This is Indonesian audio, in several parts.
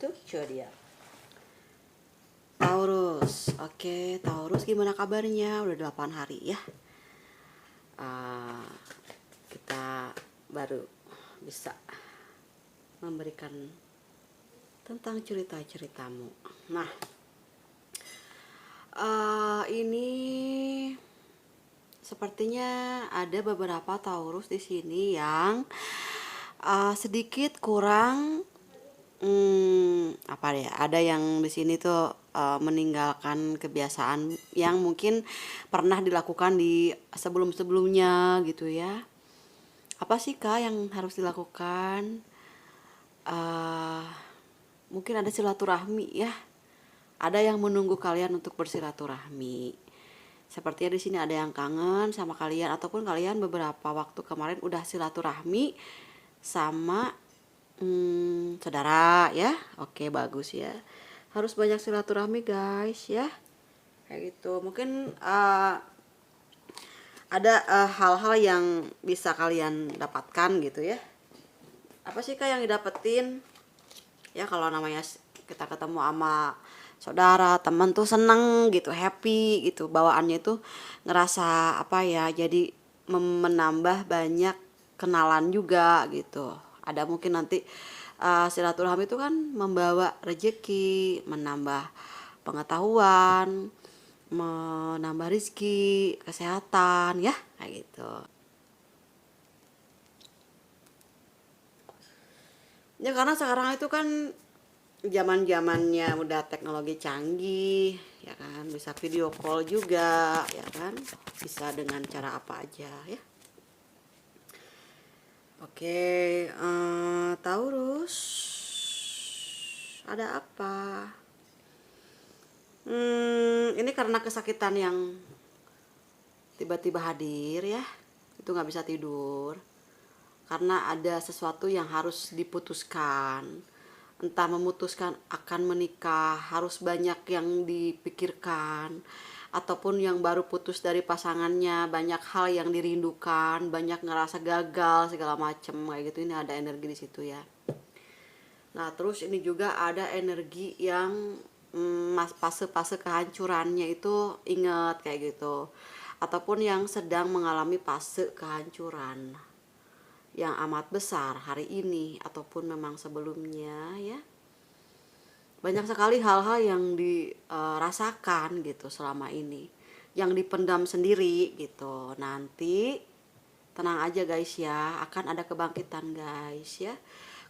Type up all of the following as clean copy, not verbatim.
itu dia. Taurus. Oke, Taurus gimana kabarnya? Udah 8 hari ya. Kita baru bisa memberikan tentang cerita-ceritamu. Nah, ini sepertinya ada beberapa Taurus di sini yang sedikit kurang apa ya? Ada yang di sini tuh meninggalkan kebiasaan yang mungkin pernah dilakukan di sebelum-sebelumnya gitu ya. Apa sih Kak yang harus dilakukan? eh Mungkin ada silaturahmi ya. Ada yang menunggu kalian untuk bersilaturahmi. Sepertinya di sini ada yang kangen sama kalian ataupun kalian beberapa waktu kemarin udah silaturahmi sama saudara ya. Oke, bagus ya. Harus banyak silaturahmi guys ya. Kayak gitu. Mungkin ada hal-hal yang bisa kalian dapatkan gitu ya. Apa sih Kak yang didapetin? Ya kalau namanya kita ketemu sama saudara, teman tuh seneng gitu, happy gitu, bawaannya itu ngerasa apa ya, jadi menambah banyak kenalan juga gitu. Ada mungkin nanti silaturahmi itu kan membawa rejeki, menambah pengetahuan, menambah rizki, kesehatan ya kayak gitu. Ya karena sekarang itu kan zaman-zamannya udah teknologi canggih ya kan, bisa video call juga ya kan, bisa dengan cara apa aja ya. Oke, Taurus ada apa? Ini karena kesakitan yang tiba-tiba hadir ya, itu nggak bisa tidur karena ada sesuatu yang harus diputuskan, entah memutuskan akan menikah, harus banyak yang dipikirkan, ataupun yang baru putus dari pasangannya, banyak hal yang dirindukan, banyak ngerasa gagal segala macem kayak gitu. Ini ada energi di situ ya. Nah terus ini juga ada energi yang fase-fase kehancurannya itu, ingat kayak gitu, ataupun yang sedang mengalami fase kehancuran yang amat besar hari ini ataupun memang sebelumnya ya. Banyak sekali hal-hal yang dirasakan gitu selama ini, yang dipendam sendiri gitu. Nanti tenang aja guys ya, akan ada kebangkitan guys ya.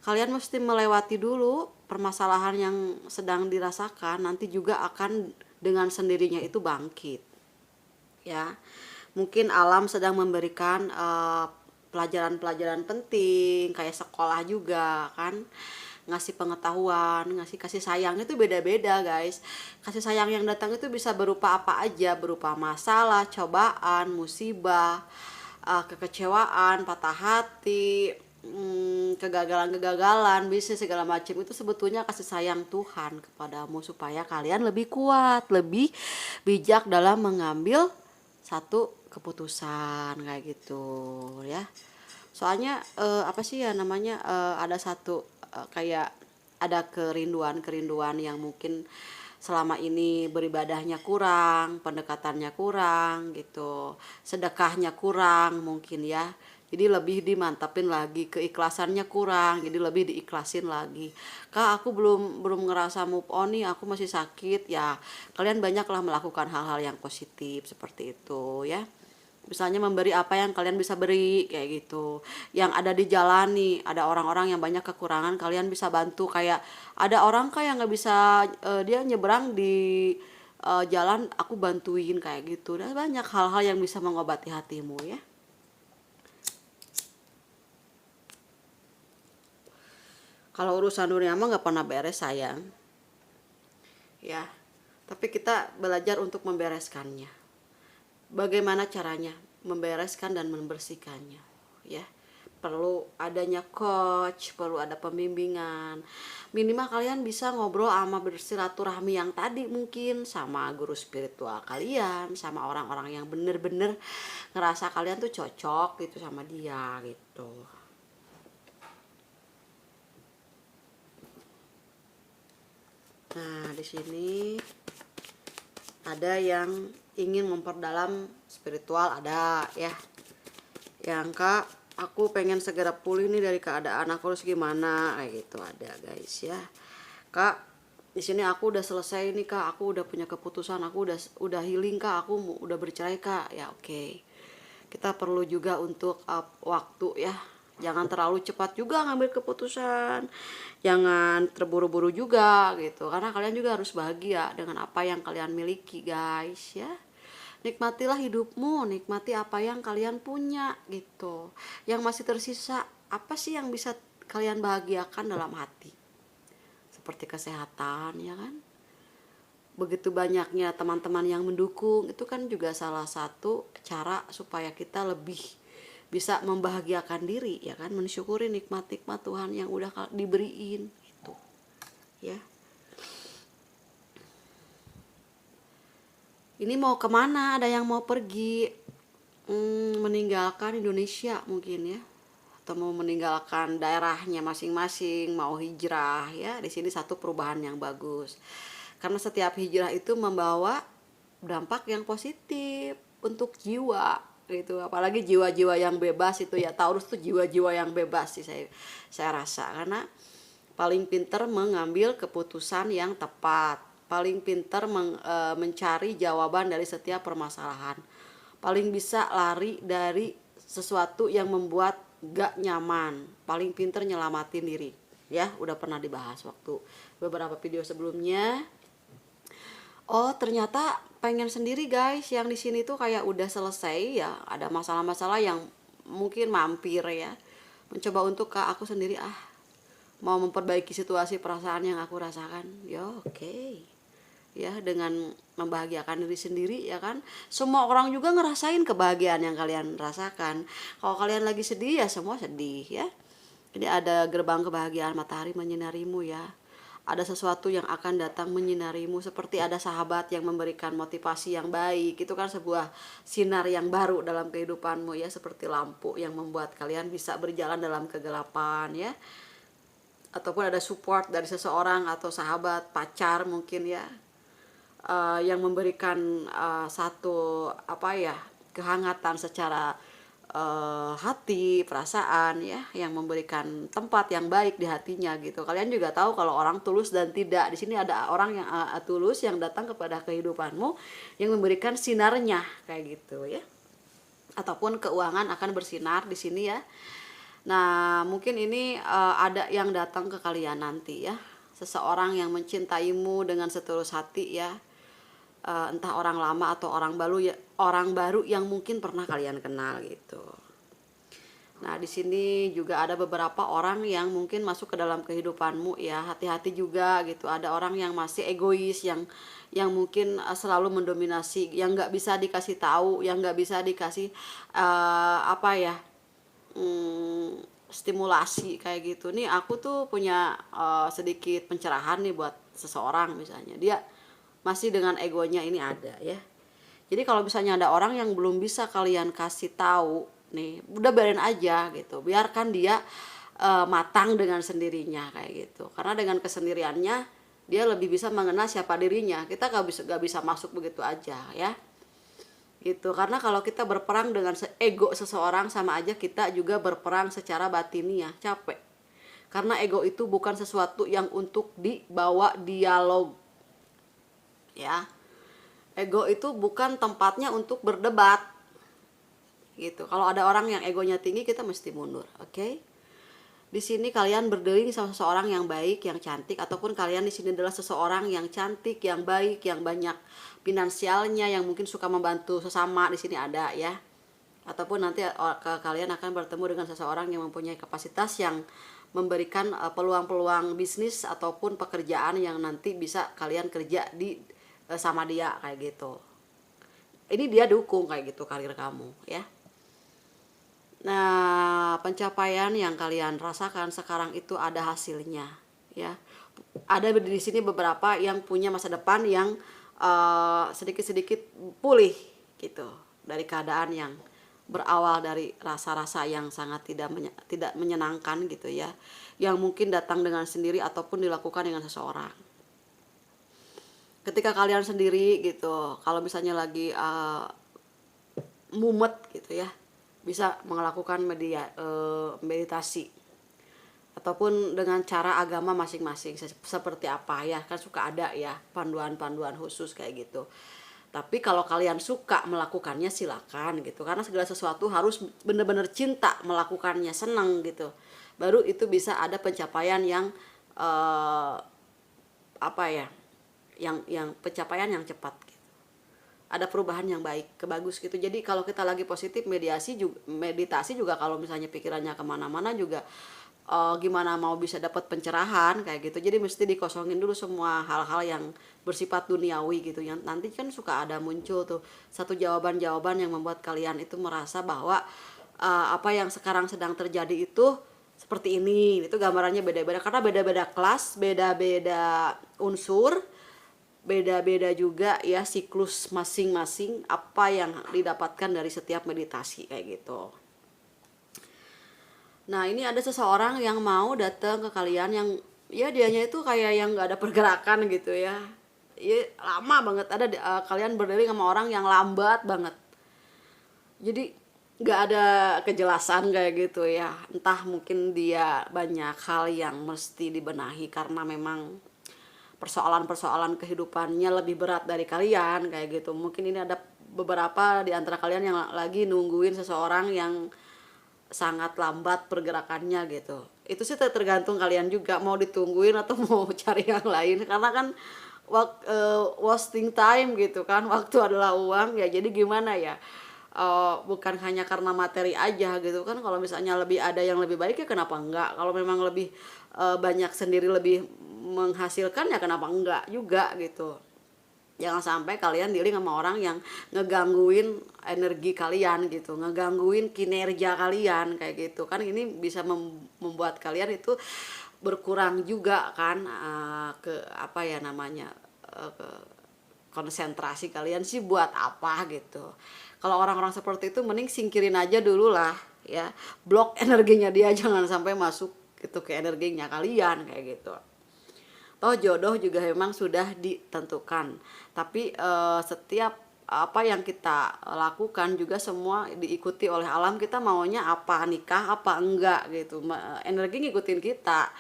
Kalian mesti melewati dulu permasalahan yang sedang dirasakan, nanti juga akan dengan sendirinya itu bangkit ya. Mungkin alam sedang memberikan pelajaran-pelajaran penting kayak sekolah juga kan, ngasih pengetahuan, ngasih kasih sayang itu beda-beda guys. Kasih sayang yang datang itu bisa berupa apa aja, berupa masalah, cobaan, musibah, kekecewaan, patah hati, kegagalan-kegagalan, bisnis segala macam. Itu sebetulnya kasih sayang Tuhan kepadamu supaya kalian lebih kuat, lebih bijak dalam mengambil satu keputusan kayak gitu ya. Soalnya apa sih ya namanya, ada satu kayak ada kerinduan yang mungkin selama ini beribadahnya kurang, pendekatannya kurang gitu, sedekahnya kurang mungkin ya. Jadi lebih dimantapin lagi, keikhlasannya kurang, jadi lebih diikhlasin lagi. Kak aku belum ngerasa move on nih, aku masih sakit ya. Kalian banyaklah melakukan hal-hal yang positif seperti itu ya. Misalnya memberi apa yang kalian bisa beri kayak gitu. Yang ada di jalan nih, ada orang-orang yang banyak kekurangan, kalian bisa bantu. Kayak ada orang kayak nggak bisa, dia nyebrang di jalan, aku bantuin kayak gitu. Dan banyak hal-hal yang bisa mengobati hatimu ya. Kalau urusan dunia mah nggak pernah beres sayang ya, tapi kita belajar untuk membereskannya. Bagaimana caranya membereskan dan membersihkannya ya? Perlu adanya coach, perlu ada pembimbingan. Minimal kalian bisa ngobrol sama bersilaturahmi yang tadi, mungkin sama guru spiritual kalian, sama orang-orang yang bener-bener ngerasa kalian tuh cocok gitu sama dia gitu. Nah, di sini ada yang ingin memperdalam spiritual, ada ya. Yang Kak, aku pengen segera pulih nih dari keadaan aku, harus gimana, kayak gitu, ada guys ya. Kak, di sini aku udah selesai nih Kak, aku udah punya keputusan, aku udah healing Kak, aku udah bercerai Kak. Ya oke. Kita perlu juga untuk waktu ya. Jangan terlalu cepat juga ngambil keputusan. Jangan terburu-buru juga gitu. Karena kalian juga harus bahagia dengan apa yang kalian miliki, guys ya. Nikmatilah hidupmu, nikmati apa yang kalian punya gitu. Yang masih tersisa, apa sih yang bisa kalian bahagiakan dalam hati? Seperti kesehatan ya kan. Begitu banyaknya teman-teman yang mendukung, itu kan juga salah satu cara supaya kita lebih bisa membahagiakan diri ya kan, mensyukuri nikmat-nikmat Tuhan yang udah diberiin gitu ya. Ini mau kemana? Ada yang mau pergi meninggalkan Indonesia mungkin ya, atau mau meninggalkan daerahnya masing-masing, mau hijrah ya. Di sini satu perubahan yang bagus, karena setiap hijrah itu membawa dampak yang positif untuk jiwa gitu. Apalagi jiwa-jiwa yang bebas itu ya, Taurus tuh jiwa-jiwa yang bebas sih saya rasa, karena paling pinter mengambil keputusan yang tepat, paling pinter mencari jawaban dari setiap permasalahan, paling bisa lari dari sesuatu yang membuat gak nyaman, paling pinter nyelamatin diri ya. Udah pernah dibahas waktu beberapa video sebelumnya. Oh ternyata pengen sendiri guys, yang di sini tuh kayak udah selesai ya, ada masalah-masalah yang mungkin mampir ya, mencoba untuk ke aku sendiri, mau memperbaiki situasi perasaan yang aku rasakan ya. Oke. Ya, dengan membahagiakan diri sendiri ya kan. Semua orang juga ngerasain kebahagiaan yang kalian rasakan. Kalau kalian lagi sedih ya semua sedih ya. Ini ada gerbang kebahagiaan, matahari menyinarimu ya. Ada sesuatu yang akan datang menyinarimu, seperti ada sahabat yang memberikan motivasi yang baik. Itu kan sebuah sinar yang baru dalam kehidupanmu ya, seperti lampu yang membuat kalian bisa berjalan dalam kegelapan ya. Ataupun ada support dari seseorang atau sahabat, pacar mungkin ya, yang memberikan satu apa ya, kehangatan secara hati, perasaan ya, yang memberikan tempat yang baik di hatinya gitu. Kalian juga tahu kalau orang tulus dan tidak. Di sini ada orang yang tulus yang datang kepada kehidupanmu, yang memberikan sinarnya kayak gitu ya. Ataupun keuangan akan bersinar di sini ya. Nah, mungkin ini ada yang datang ke kalian nanti ya. Seseorang yang mencintaimu dengan setulus hati ya. Entah orang lama atau orang baru yang mungkin pernah kalian kenal gitu. Nah, di sini juga ada beberapa orang yang mungkin masuk ke dalam kehidupanmu ya. Hati-hati juga gitu. Ada orang yang masih egois, yang mungkin selalu mendominasi, yang nggak bisa dikasih tahu, yang nggak bisa dikasih apa ya, stimulasi kayak gitu. Nih aku tuh punya sedikit pencerahan nih buat seseorang, misalnya dia masih dengan egonya ini ada ya. Jadi kalau misalnya ada orang yang belum bisa kalian kasih tahu nih, udah biarin aja gitu, biarkan dia matang dengan sendirinya kayak gitu. Karena dengan kesendiriannya dia lebih bisa mengenal siapa dirinya. Kita gak bisa masuk begitu aja ya gitu. Karena kalau kita berperang dengan ego seseorang, sama aja kita juga berperang secara batiniah, capek. Karena ego itu bukan sesuatu yang untuk dibawa dialog ya. Ego itu bukan tempatnya untuk berdebat gitu. Kalau ada orang yang egonya tinggi, kita mesti mundur, oke? Di sini kalian berdiri sama seseorang yang baik, yang cantik, ataupun kalian di sini adalah seseorang yang cantik, yang baik, yang banyak finansialnya, yang mungkin suka membantu sesama, di sini ada ya. Ataupun nanti kalian akan bertemu dengan seseorang yang mempunyai kapasitas yang memberikan peluang-peluang bisnis ataupun pekerjaan yang nanti bisa kalian kerja sama dia kayak gitu. Ini dia dukung kayak gitu karir kamu ya. Nah, pencapaian yang kalian rasakan sekarang itu ada hasilnya ya. Ada di sini beberapa yang punya masa depan yang sedikit-sedikit pulih gitu dari keadaan yang berawal dari rasa-rasa yang sangat tidak menyenangkan gitu ya, yang mungkin datang dengan sendiri ataupun dilakukan dengan seseorang. ketika kalian sendiri gitu, kalau misalnya lagi mumet gitu ya, bisa melakukan meditasi ataupun dengan cara agama masing-masing seperti apa ya, kan suka ada ya panduan-panduan khusus kayak gitu. Tapi kalau kalian suka melakukannya silakan gitu, karena segala sesuatu harus bener-bener cinta melakukannya, senang gitu, baru itu bisa ada pencapaian yang eh, apa ya, yang pencapaian yang cepat gitu. Ada perubahan yang baik, kebagus gitu. Jadi kalau kita lagi positif, meditasi juga kalau misalnya pikirannya kemana-mana juga gimana mau bisa dapat pencerahan kayak gitu. Jadi mesti dikosongin dulu semua hal-hal yang bersifat duniawi gitu, yang nanti kan suka ada muncul tuh satu jawaban-jawaban yang membuat kalian itu merasa bahwa apa yang sekarang sedang terjadi itu seperti ini. Itu gambarannya beda-beda karena beda-beda kelas, beda-beda unsur, beda-beda juga ya siklus masing-masing apa yang didapatkan dari setiap meditasi kayak gitu. Nah, ini ada seseorang yang mau datang ke kalian yang ya dianya itu kayak yang nggak ada pergerakan gitu ya. Ya lama banget ada kalian berdiri sama orang yang lambat banget. Jadi nggak ada kejelasan kayak gitu ya. Entah mungkin dia banyak hal yang mesti dibenahi karena memang persoalan-persoalan kehidupannya lebih berat dari kalian kayak gitu. Mungkin ini ada beberapa di antara kalian yang lagi nungguin seseorang yang sangat lambat pergerakannya gitu. Itu sih tergantung kalian juga mau ditungguin atau mau cari yang lain, karena kan wasting time gitu kan, waktu adalah uang ya. Jadi gimana ya, bukan hanya karena materi aja gitu kan. Kalau misalnya lebih ada yang lebih baik ya kenapa enggak, kalau memang lebih banyak sendiri lebih menghasilkan ya kenapa enggak juga gitu. Jangan sampai kalian dealing sama orang yang ngegangguin energi kalian gitu, ngegangguin kinerja kalian kayak gitu kan. Ini bisa membuat kalian itu berkurang juga kan, ke apa ya namanya, ke konsentrasi kalian sih buat apa gitu. Kalau orang-orang seperti itu mending singkirin aja dulu lah ya, blok energinya dia jangan sampai masuk gitu ke energinya kalian kayak gitu. Toh jodoh juga memang sudah ditentukan, tapi setiap apa yang kita lakukan juga semua diikuti oleh alam. Kita maunya apa, nikah apa enggak gitu, energi ngikutin kita.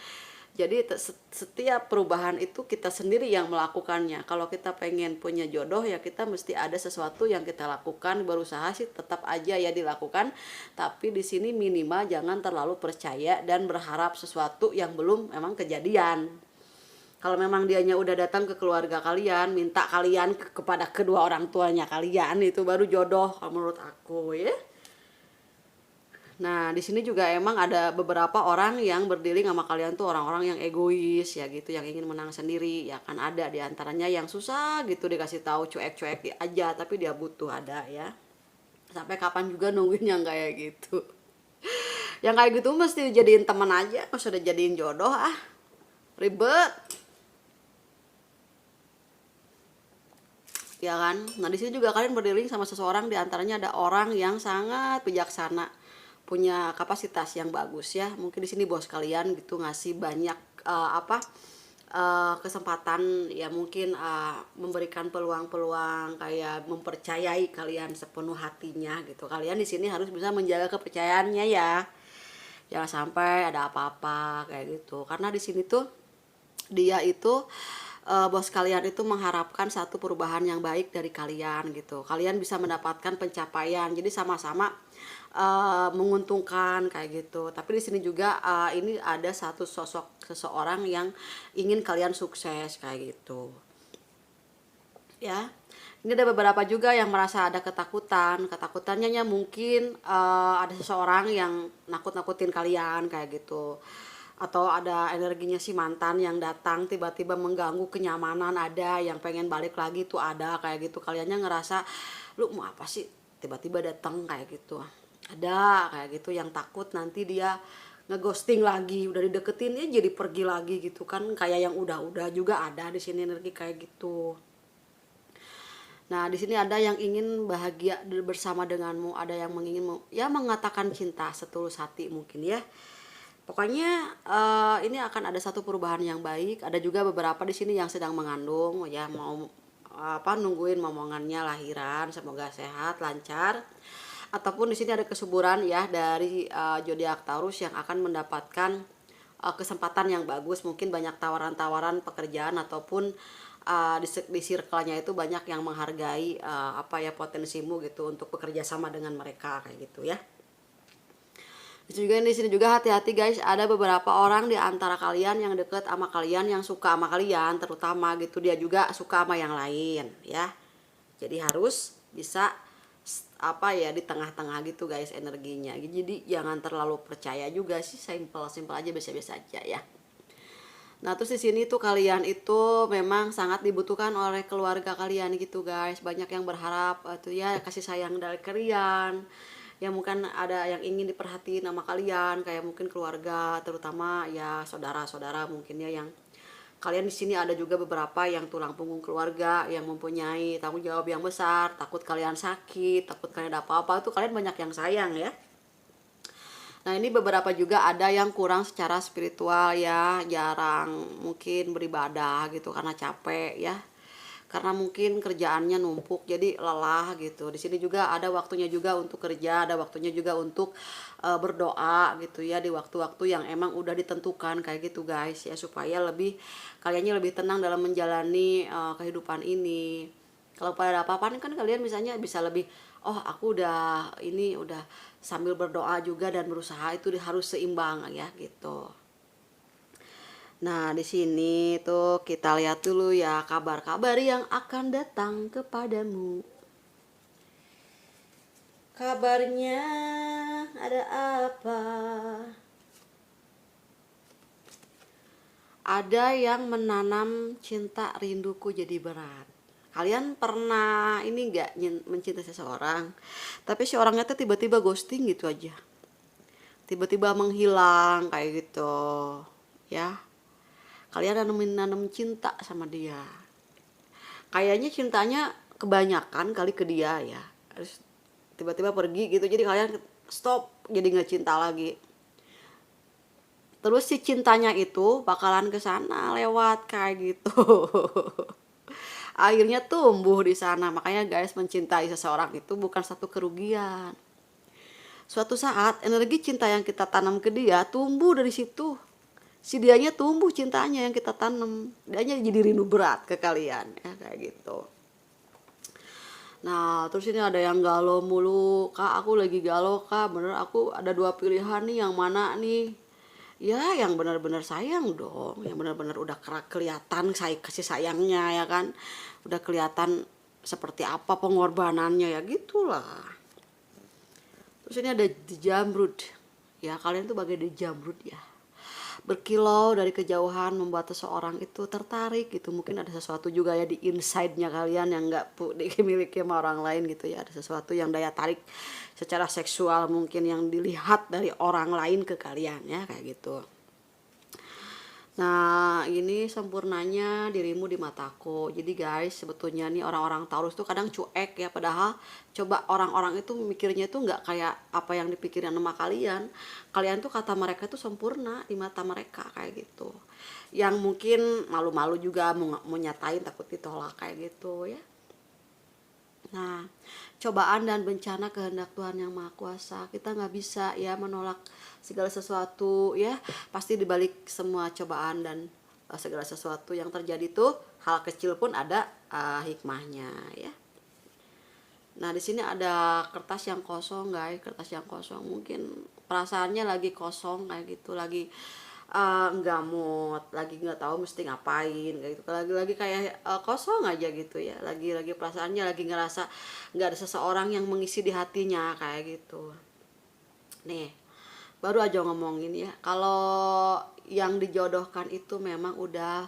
Jadi setiap perubahan itu kita sendiri yang melakukannya. Kalau kita pengen punya jodoh ya kita mesti ada sesuatu yang kita lakukan, berusaha sih tetap aja ya dilakukan, tapi di sini minimal jangan terlalu percaya dan berharap sesuatu yang belum memang kejadian. Kalau memang dianya udah datang ke keluarga kalian, minta kalian kepada kedua orang tuanya kalian, itu baru jodoh menurut aku ya. Nah, di sini juga emang ada beberapa orang yang berdiri sama kalian tuh orang-orang yang egois ya gitu, yang ingin menang sendiri. Ya kan ada di antaranya yang susah gitu dikasih tahu, cuek-cuek aja, tapi dia butuh, ada ya. Sampai kapan juga nungguin yang kayak gitu. Yang kayak gitu mesti dijadiin teman aja, nggak usah dijadiin jodoh ah. Ribet. Ya kan. Nah, di sini juga kalian berdiri sama seseorang, di antaranya ada orang yang sangat bijaksana, punya kapasitas yang bagus ya. Mungkin di sini bos kalian gitu ngasih banyak kesempatan ya, mungkin memberikan peluang-peluang kayak mempercayai kalian sepenuh hatinya gitu. Kalian di sini harus bisa menjaga kepercayaannya ya. Jangan sampai ada apa-apa kayak gitu. Karena di sini tuh dia itu bos kalian itu mengharapkan satu perubahan yang baik dari kalian gitu. Kalian bisa mendapatkan pencapaian. Jadi sama-sama menguntungkan kayak gitu. Tapi di sini juga ini ada satu sosok seseorang yang ingin kalian sukses kayak gitu. Ya. Ini ada beberapa juga yang merasa ada ketakutan. Ketakutannya mungkin ada seseorang yang nakut-nakutin kalian kayak gitu. Atau ada energinya si mantan yang datang tiba-tiba mengganggu kenyamanan, ada yang pengen balik lagi tuh ada kayak gitu. Kaliannya ngerasa lu mau apa sih tiba-tiba datang kayak gitu. Ada kayak gitu yang takut nanti dia ngeghosting lagi, udah dideketin jadi pergi lagi gitu kan, kayak yang udah juga ada di sini energi kayak gitu. Nah, di sini ada yang ingin bahagia bersama denganmu, ada yang mengingin ya mengatakan cinta setulus hati mungkin ya. Pokoknya ini akan ada satu perubahan yang baik. Ada juga beberapa di sini yang sedang mengandung ya, mau nungguin momongannya lahiran, semoga sehat, lancar. Ataupun di sini ada kesuburan ya dari zodiak Taurus yang akan mendapatkan kesempatan yang bagus, mungkin banyak tawaran-tawaran pekerjaan ataupun di circle-nya itu banyak yang menghargai potensimu gitu untuk bekerja sama dengan mereka kayak gitu ya. Itu juga di sini juga hati-hati guys, ada beberapa orang di antara kalian yang deket sama kalian, yang suka sama kalian terutama gitu, dia juga suka sama yang lain ya. Jadi harus bisa di tengah-tengah gitu guys energinya. Jadi jangan terlalu percaya juga sih, simple aja, biasa-biasa aja ya. Nah terus di sini tuh kalian itu memang sangat dibutuhkan oleh keluarga kalian gitu guys. Banyak yang berharap tuh ya kasih sayang dari kalian. Ya mungkin ada yang ingin diperhatiin sama kalian, kayak mungkin keluarga, terutama ya saudara-saudara mungkin ya, yang kalian di sini ada juga beberapa yang tulang punggung keluarga yang mempunyai tanggung jawab yang besar, takut kalian sakit, takut kalian ada apa-apa, itu kalian banyak yang sayang ya. Nah ini beberapa juga ada yang kurang secara spiritual ya, jarang mungkin beribadah gitu karena capek ya, karena mungkin kerjaannya numpuk jadi lelah gitu. Di sini juga ada waktunya juga untuk kerja, ada waktunya juga untuk berdoa gitu ya, di waktu-waktu yang emang udah ditentukan kayak gitu guys ya, supaya kaliannya lebih tenang dalam menjalani kehidupan ini. Kalau pada ada apa-apa kan kalian misalnya bisa lebih, oh aku udah sambil berdoa juga dan berusaha itu harus seimbang ya gitu. Nah, di sini tuh kita lihat dulu ya kabar-kabar yang akan datang kepadamu. Kabarnya ada apa? Ada yang menanam cinta rinduku jadi berat. Kalian pernah ini gak mencintai seseorang, tapi si orangnya tuh tiba-tiba ghosting gitu aja, tiba-tiba menghilang kayak gitu ya. Kalian nanam cinta sama dia, kayaknya cintanya kebanyakan kali ke dia ya, terus tiba-tiba pergi gitu, jadi kalian stop, jadi nggak cinta lagi. Terus si cintanya itu bakalan ke sana lewat kayak gitu. Akhirnya tumbuh di sana. Makanya guys, mencintai seseorang itu bukan satu kerugian. Suatu saat energi cinta yang kita tanam ke dia tumbuh dari situ. Si dianya tumbuh cintanya yang kita tanam, dianya jadi rindu berat ke kalian ya kayak gitu. Nah terus ini ada yang galau mulu, kak aku lagi galau kak, bener aku ada dua pilihan nih, yang mana nih? Ya yang benar-benar sayang dong, yang benar-benar udah kelihatan kasih sayangnya ya kan, udah kelihatan seperti apa pengorbanannya ya gitulah. Terus ini ada di jamrud ya, kalian tuh bagai di jamrud ya, berkilau dari kejauhan membuat seseorang itu tertarik gitu. Mungkin ada sesuatu juga ya di inside-nya kalian yang nggak dimiliki sama orang lain gitu ya, ada sesuatu yang daya tarik secara seksual mungkin yang dilihat dari orang lain ke kalian ya kayak gitu. Nah ini sempurnanya dirimu di mataku. Jadi guys, sebetulnya nih orang-orang Taurus tuh kadang cuek ya, padahal coba orang-orang itu mikirnya tuh nggak kayak apa yang dipikirin sama kalian. Kalian tuh kata mereka tuh sempurna di mata mereka kayak gitu, yang mungkin malu-malu juga mau nyatain, takut ditolak kayak gitu ya. Nah, cobaan dan bencana kehendak Tuhan yang Maha Kuasa. Kita nggak bisa ya menolak segala sesuatu ya. Pasti dibalik semua cobaan dan segala sesuatu yang terjadi tuh, hal kecil pun ada hikmahnya ya. Nah, di sini ada kertas yang kosong, guys. Kertas yang kosong. Mungkin perasaannya lagi kosong kayak gitu, lagi nggak mood, lagi nggak tahu mesti ngapain kayak gitu, lagi kayak kosong aja gitu ya, lagi perasaannya lagi ngerasa nggak ada seseorang yang mengisi di hatinya kayak gitu. Nih baru aja ngomongin ya, kalau yang dijodohkan itu memang udah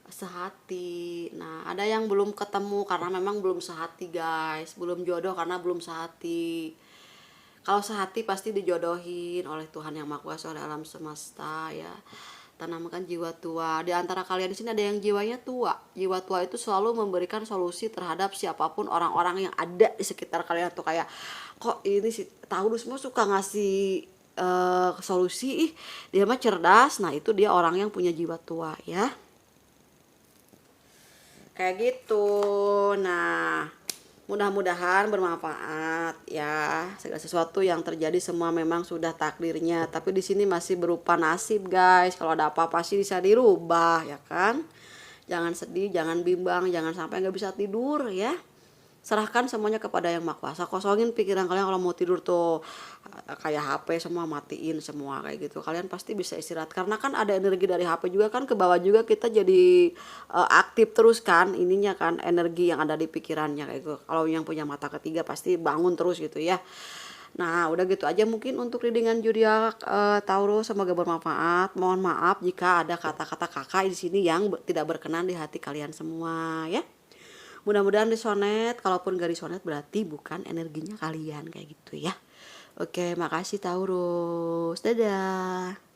sehati. Nah ada yang belum ketemu karena memang belum sehati guys, belum jodoh karena belum sehati. Kalau sehati pasti dijodohin oleh Tuhan yang Maha Kuasa, oleh alam semesta ya. Tanamkan jiwa tua. Di antara kalian di sini ada yang jiwanya tua. Jiwa tua itu selalu memberikan solusi terhadap siapapun orang-orang yang ada di sekitar kalian tuh, kayak kok ini si Taurus semua suka ngasih solusi, ih dia mah cerdas. Nah itu dia orang yang punya jiwa tua ya. Kayak gitu. Nah, mudah-mudahan bermanfaat ya. Segala sesuatu yang terjadi semua memang sudah takdirnya, tapi di sini masih berupa nasib, guys. Kalau ada apa-apa sih bisa dirubah ya kan. Jangan sedih, jangan bimbang, jangan sampai nggak bisa tidur ya. Serahkan semuanya kepada yang Maha Kuasa. Kosongin pikiran kalian kalau mau tidur tuh, kayak HP semua matiin semua kayak gitu. Kalian pasti bisa istirahat karena kan ada energi dari HP juga kan ke bawah juga, kita jadi aktif terus kan ininya kan, energi yang ada di pikirannya kayak gitu. Kalau yang punya mata ketiga pasti bangun terus gitu ya. Nah, udah gitu aja mungkin untuk readingan zodiak Taurus, semoga bermanfaat. Mohon maaf jika ada kata-kata kakak di sini yang tidak berkenan di hati kalian semua ya. Mudah-mudahan disonet, kalaupun gak disonet berarti bukan energinya kalian kayak gitu ya. Oke, makasih Taurus. Dadah.